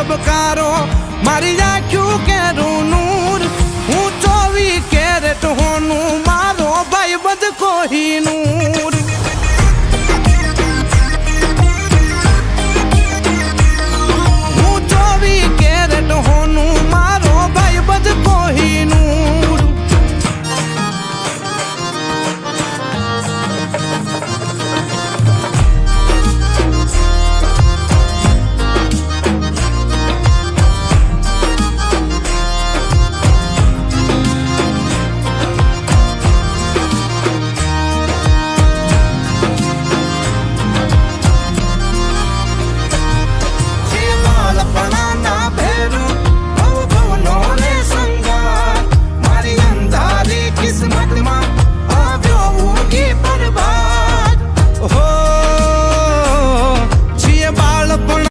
ચબકારો મારી આંખ્યું કેરું નૂર હું 24 કેરેટ હોનું મારો ભાઈ બધ કોહિનૂર